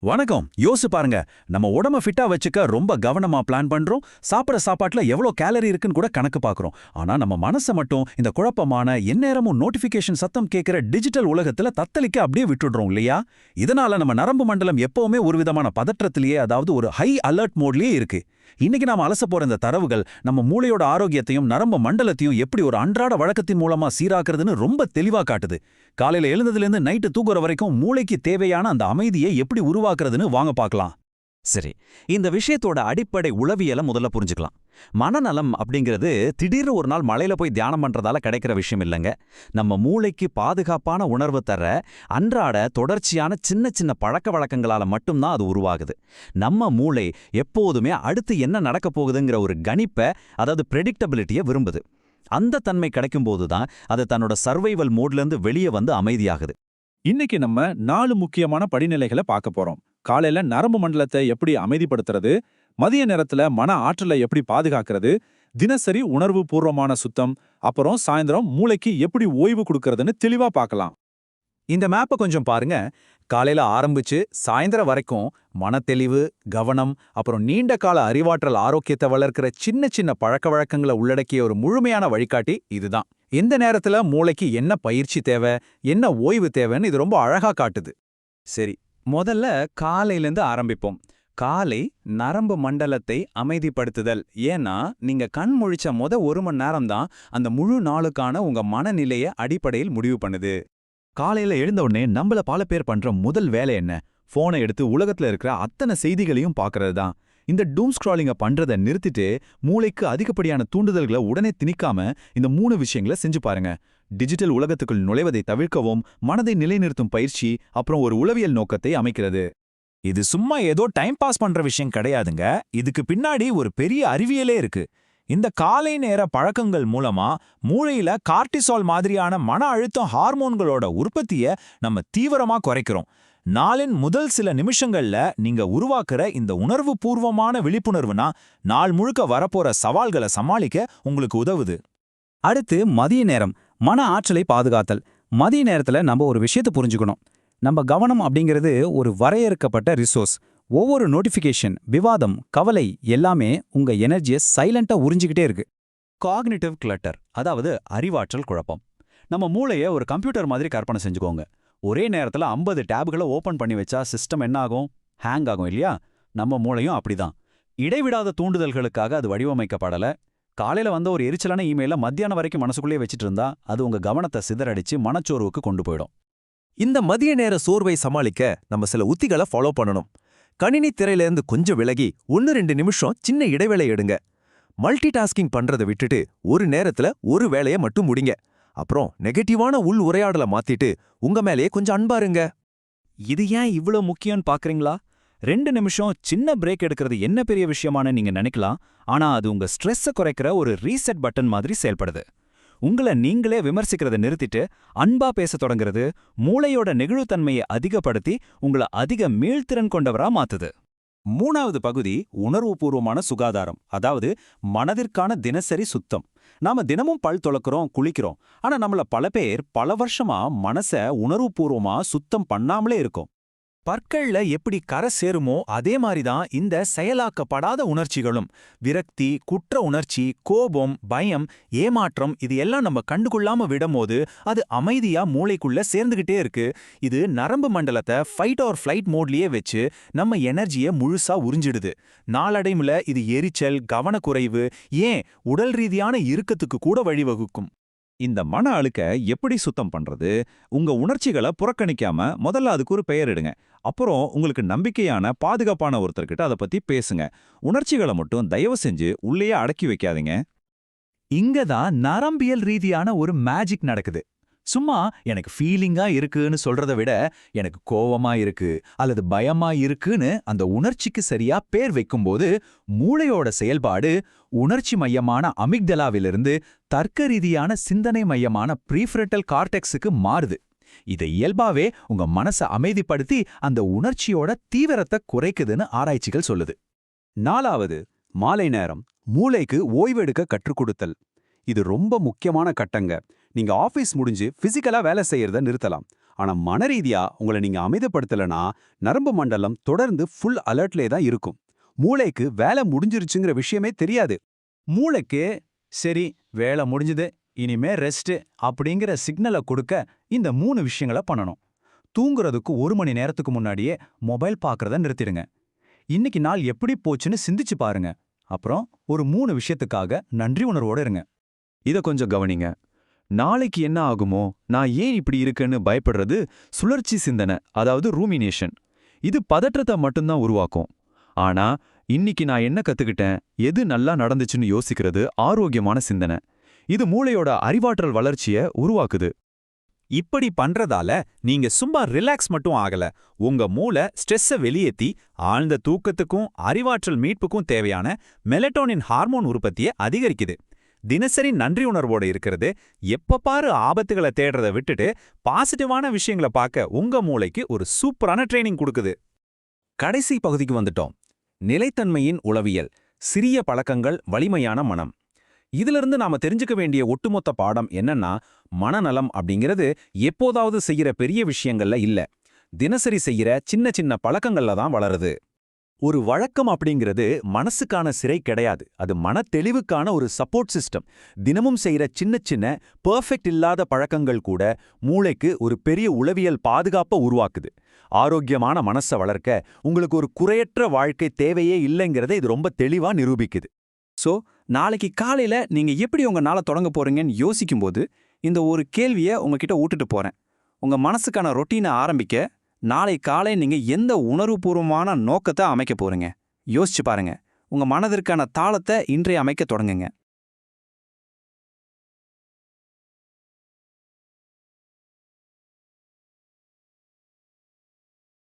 வணக்கம். யோசிச்சு பாருங்க. நம்ம உடம்ப ஃபிட்டா வச்சுக்க ரொம்ப கவனமா பிளான் பண்றோம். சாப்பிடுற சாப்பாட்டுல எவ்வளோ கேலரி இருக்குன்னு கூட கணக்கு பார்க்கறோம். ஆனா நம்ம மனச மட்டும் இந்த குழப்பமான எந்நேரமும் நோட்டிஃபிகேஷன் சத்தம் கேட்கிற டிஜிட்டல் உலகத்துல தத்தளிக்க அப்படியே விட்டுடுறோம் இல்லையா? இதனால நம்ம நரம்பு மண்டலம் எப்பவுமே ஒரு விதமான பதற்றத்திலேயே, அதாவது ஒரு ஹை அலர்ட் மோட்லயே இருக்கு. இன்னைக்கு நாம அலச போற இந்த தரவுகள் நம்ம மூளையோட ஆரோக்கியத்தையும் நரம்பு மண்டலத்தையும் எப்படி ஒரு அன்றாட வழக்கத்தின் மூலமா சீராக்குறதுன்னு ரொம்ப தெளிவா காட்டுது. காலையில எழுந்ததுலேருந்து நைட்டு தூங்குற வரைக்கும் மூளைக்கு தேவையான அந்த அமைதியை எப்படி உருவாக்குறதுன்னு வாங்க பார்க்கலாம். சரி, இந்த விஷயத்தோட அடிப்படை உளவியலை முதல்ல புரிஞ்சுக்கலாம். மனநலம் அப்படிங்கிறது திடீர்னு ஒரு நாள் மலையில போய் தியானம் பண்றதால கிடைக்கிற விஷயம் இல்லைங்க. நம்ம மூளைக்கு பாதுகாப்பான உணர்வு தர அன்றாட தொடர்ச்சியான சின்ன சின்ன பழக்க வழக்கங்களால மட்டும்தான் அது உருவாகுது. நம்ம மூளை எப்போதுமே அடுத்து என்ன நடக்க போகுதுங்கிற ஒரு கணிப்பை, அதாவது ப்ரெடிக்டபிலிட்டியை விரும்புது. அந்த தன்மை கிடைக்கும்போது தான் அது தன்னோட சர்வைவல் மோட்லேருந்து வெளியே வந்து அமைதியாகுது. இன்னைக்கு நம்ம 4 முக்கியமான படிநிலைகளை பார்க்க போறோம். காலையில நரம்பு மண்டலத்தை எப்படி அமைதிப்படுத்துறது, மதிய நேரத்துல மன ஆற்றலை எப்படி பாதுகாக்கிறது, தினசரி உணர்வு பூர்வமான சுத்தம், அப்புறம் சாயந்தரம் மூளைக்கு எப்படி ஓய்வு கொடுக்கறதுன்னு தெளிவா பார்க்கலாம். இந்த மேப்பை கொஞ்சம் பாருங்க. காலையில ஆரம்பிச்சு சாயந்தரம் வரைக்கும் மனத்தெளிவு, கவனம், அப்புறம் நீண்ட கால அறிவாற்றல் ஆரோக்கியத்தை வளர்க்கிற சின்ன சின்ன பழக்க வழக்கங்களை உள்ளடக்கிய ஒரு முழுமையான வழிகாட்டி இதுதான். இந்த நேரத்துல மூளைக்கு என்ன பயிற்சி தேவை, என்ன ஓய்வு தேவைன்னு இது ரொம்ப அழகா காட்டுது. சரி, முதல்ல காலையிலேருந்து ஆரம்பிப்போம். காலை நரம்பு மண்டலத்தை அமைதிப்படுத்துதல். ஏன்னா நீங்க கண் முழிச்ச ஒரு மணி நேரம் தான் அந்த முழு நாளுக்கான உங்க மனநிலையை அடிப்படையில் முடிவு பண்ணுது. காலையில எழுந்த உடனே நம்மள பல பேர் பண்ற முதல் வேலை என்ன? போனை எடுத்து உலகத்துல இருக்கிற அத்தனை செய்திகளையும் பார்க்கறது தான். இந்த டூம் ஸ்க்ராலிங்க பண்றதை நிறுத்திட்டு மூளைக்கு அதிகப்படியான தூண்டுதல்களை உடனே திணிக்காம இந்த 3 விஷயங்களை செஞ்சு பாருங்க. டிஜிட்டல் உலகத்துக்குள் நுழைவதை தவிர்க்கவும், மனதை நிலைநிறுத்தும் பயிற்சி, அப்புறம் ஒரு உளவியல் நோக்கத்தை அமைக்கிறது. இது சும்மா ஏதோ டைம் பாஸ் பண்ற விஷயம் கிடையாதுங்க. இதுக்கு பின்னாடி ஒரு பெரிய அறிவியலே இருக்கு. இந்த காலை நேர பழக்கங்கள் மூலமா மூளையில கார்டிசால் மாதிரியான மன அழுத்தம் ஹார்மோன்களோட உற்பத்தியை நம்ம தீவிரமா குறைக்கிறோம். நாளின் முதல் சில நிமிஷங்கள்ல நீங்க உருவாக்குற இந்த உணர்வு பூர்வமான விழிப்புணர்வுனா நாள் முழுக்க வரப்போற சவால்களை சமாளிக்க உங்களுக்கு உதவுது. அடுத்து மதிய நேரம், மன ஆற்றலை பாதுகாத்தல். மதிய நேரத்துல நம்ம ஒரு விஷயத்தை புரிஞ்சுக்கணும். நம்ம கவனம் அப்படிங்கிறது ஒரு வரையறுக்கப்பட்ட ரிசோர்ஸ். ஒவ்வொரு நோட்டிஃபிகேஷன், விவாதம், கவலை எல்லாமே உங்க எனர்ஜியை சைலண்டா உறிஞ்சிக்கிட்டே இருக்கு. காக்னிட்டிவ் கிளட்டர், அதாவது அறிவாற்றல் குழப்பம். நம்ம மூளையை ஒரு கம்ப்யூட்டர் மாதிரி கற்பனை செஞ்சுக்கோங்க. ஒரே நேரத்துல 50 டேப்களை ஓபன் பண்ணி வச்சா சிஸ்டம் என்ன ஆகும்? ஹேங் ஆகும் இல்லையா? நம்ம மூளையும் அப்படிதான். இடைவிடாத தூண்டுதல்களுக்காக அது வடிவமைக்கப்படல. காலையில வந்த ஒரு எரிச்சலான இமெயில மத்தியானம் வரைக்கும் மனசுக்குள்ளே வச்சுட்டு இருந்தா அது உங்க கவனத்தை சிதறடிச்சு மனச்சோர்வுக்கு கொண்டு போயிடும். இந்த மதிய நேர சோர்வை சமாளிக்க நம்ம சில உத்திகளை ஃபாலோ பண்ணணும். கணினி திரையிலேருந்து கொஞ்சம் விலகி 1-2 நிமிஷம் சின்ன இடைவேளை எடுங்க. மல்டி டாஸ்கிங் பண்றதை விட்டுட்டு ஒரு நேரத்துல ஒரு வேலையை மட்டும் முடிங்க. அப்புறம் நெகட்டிவான உள் உரையாடலை மாத்திட்டு உங்க மேலேயே கொஞ்சம் அன்பாருங்க. இது ஏன் இவ்ளோ முக்கியம்னு பாக்குறீங்களா? 2 நிமிஷம் சின்ன பிரேக் எடுக்கிறது என்ன பெரிய விஷயமான நீங்க நினைக்கலாம். ஆனா அது உங்க ஸ்ட்ரெஸ்ஸை குறைக்கிற ஒரு ரீசெட் பட்டன் மாதிரி செயல்படுது. உங்களை நீங்களே விமர்சிக்கிறத நிறுத்திட்டு அன்பா பேச தொடங்குறது மூளையோட நெகிழ்வுத்தன்மையை அதிகப்படுத்தி உங்களை அதிக மீள்திறன் கொண்டவரா மாத்துது. 3வது பகுதி உணர்வுபூர்வமான சுகாதாரம், அதாவது மனதிற்கான தினசரி சுத்தம். நாம தினமும் பல் துலக்கிறோம், குளிக்கிறோம். ஆனா நம்மள பல பேர் பல வருஷமா மனச உணர்வுபூர்வமா சுத்தம் பண்ணாமலே இருக்கோம். பற்கள்ல எப்படி கரை சேருமோ அதே மாதிரிதான் இந்த செயலாக்கப்படாத உணர்ச்சிகளும். விரக்தி, குற்ற உணர்ச்சி, கோபம், பயம், ஏமாற்றம், இது எல்லாம் நம்ம கண்டுகொள்ளாம விடும்போது அது அமைதியா மூளைக்குள்ள சேர்ந்துகிட்டே இருக்கு. இது நரம்பு மண்டலத்தை ஃபைட் ஆர் ஃப்ளைட் மோட்லயே வச்சு நம்ம எனர்ஜியை முழுசா உறிஞ்சிடுது. நாளடைவுல இது எரிச்சல், கவனக்குறைவு, ஏன் உடல் ரீதியான இறுக்கத்துக்கு கூட வழிவகுக்கும். இந்த மன அழுக்க எப்படி சுத்தம் பண்றது? உங்க உணர்ச்சிகளை புறக்கணிக்காம முதல்ல அதுக்கு ஒரு பெயரிடுங்க. அப்புறம் உங்களுக்கு நம்பிக்கையான பாதுகாப்பான ஒருத்தர்கிட்ட அதை பத்தி பேசுங்க. உணர்ச்சிகளை மட்டும் தயவு செஞ்சு உள்ளேயே அடக்கி வைக்காதீங்க. இங்கதான் நரம்பியல் ரீதியான ஒரு மேஜிக் நடக்குது. சும்மா எனக்கு ஃபீலிங்கா இருக்குன்னு சொல்றதை விட எனக்கு கோவமா இருக்கு அல்லது பயமா இருக்குன்னு அந்த உணர்ச்சிக்கு சரியா பேர் வைக்கும்போது மூளையோட செயல்பாடு உணர்ச்சி மையமான அமிக்டலாவிலிருந்து தர்க்க ரீதியான சிந்தனை மையமான ப்ரீஃப்ரண்டல் கார்டெக்ஸுக்கு மாறுது. இதை இயல்பாவே உங்க மனசை அமைதிப்படுத்தி அந்த உணர்ச்சியோட தீவிரத்தை குறைக்குதுன்னு ஆராய்ச்சிகள் சொல்லுது. 4வது மாலை நேரம், மூளைக்கு ஓய்வெடுக்க கற்றுக் கொடுத்தல். இது ரொம்ப முக்கியமான கட்டங்க. நீங்க ஆபீஸ் முடிஞ்சு பிசிக்கலா வேலை செய்யறத நிறுத்தலாம். ஆனா மனரீதியா உங்களை நீங்க அமைதிப்படுத்தலைன்னா நரம்பு மண்டலம் தொடர்ந்து ஃபுல் அலர்ட்லே தான் இருக்கும். மூளைக்கு வேலை முடிஞ்சிருச்சுங்கிற விஷயமே தெரியாது. மூளைக்கு சரி வேலை முடிஞ்சுது இனிமே ரெஸ்ட் அப்படிங்கிற சிக்னலை கொடுக்க இந்த 3 விஷயங்களை பண்ணணும். தூங்குறதுக்கு 1 மணி நேரத்துக்கு முன்னாடியே மொபைல் பார்க்கறத நிறுத்திடுங்க. இன்னைக்கு நாள் எப்படி போச்சுன்னு சிந்திச்சு பாருங்க. அப்புறம் ஒரு 3 விஷயத்துக்காக நன்றி உணர்வோட இருங்க. இத கொஞ்சம் கவனிங்க. நாளைக்கு என்ன ஆகுமோ, நான் ஏன் இப்படி இருக்கேன்னு பயப்படுறது சுழற்சி சிந்தனை, அதாவது ரூமினேஷன். இது பதற்றத்தை மட்டும்தான் உருவாக்கும். ஆனா இன்னைக்கு நான் என்ன கத்துக்கிட்டேன், எது நல்லா நடந்துச்சுன்னு யோசிக்கிறது ஆரோக்கியமான சிந்தனை. இது மூளையோட அறிவாற்றல் வளர்ச்சியை உருவாக்குது. இப்படி பண்றதால நீங்க சும்மா ரிலாக்ஸ் மட்டும் ஆகல, உங்க மூளை ஸ்ட்ரெஸ்ஸை வெளியேத்தி ஆழ்ந்த தூக்கத்துக்கும் அறிவாற்றல் மீட்புக்கும் தேவையான மெலட்டோனின் ஹார்மோன் உற்பத்தியை அதிகரிக்குது. தினசரி நன்றி உணர்வோட இருக்கிறது எப்ப பாரு ஆபத்துகளை தேடுறதை விட்டுட்டு பாசிட்டிவான விஷயங்களை பார்க்க உங்க மூளைக்கு ஒரு சூப்பரான ட்ரைனிங் கொடுக்குது. கடைசி பகுதிக்கு வந்துட்டோம். நிலைத்தன்மையின் உளவியல், சிறிய பழக்கங்கள், வலிமையான மனம். இதிலிருந்து நாம தெரிஞ்சுக்க வேண்டிய ஒட்டுமொத்த பாடம் என்னன்னா, மனநலம் அப்படிங்கிறது எப்போதாவது செய்யற பெரிய விஷயங்கள்ல இல்ல, தினசரி செய்யற சின்ன சின்ன பழக்கங்கள்ல தான் வளருது. ஒரு வழக்கம் அப்படிங்கிறது மனசுக்கான சிறை கிடையாது, அது மனத்தெளிவுக்கான ஒரு சப்போர்ட் சிஸ்டம். தினமும் செய்யற சின்ன சின்ன பெர்ஃபெக்ட் இல்லாத பழக்கங்கள் கூட மூளைக்கு ஒரு பெரிய உளவியல் பாதுகாப்பை உருவாக்குது. ஆரோக்கியமான மனசை வளர்க்க உங்களுக்கு ஒரு குறையற்ற வாழ்க்கை தேவையே இல்லைங்கிறதை இது ரொம்ப தெளிவா நிரூபிக்குது. ஸோ நாளைக்கு காலையில நீங்க எப்படி உங்க நாளை தொடங்க போறீங்கன்னு யோசிக்கும்போது இந்த ஒரு கேள்வியை உங்ககிட்ட விட்டுட்டு போறேன். உங்க மனசுக்கான ரொட்டீனை ஆரம்பிக்க நாளை காலை நீங்க எந்த உணர்வுபூர்வமான நோக்கத்தை அமைக்க போறீங்க யோசிச்சு பாருங்க. உங்க மனதிற்கான தாளத்தை இன்றைய அமைக்க தொடங்குங்க.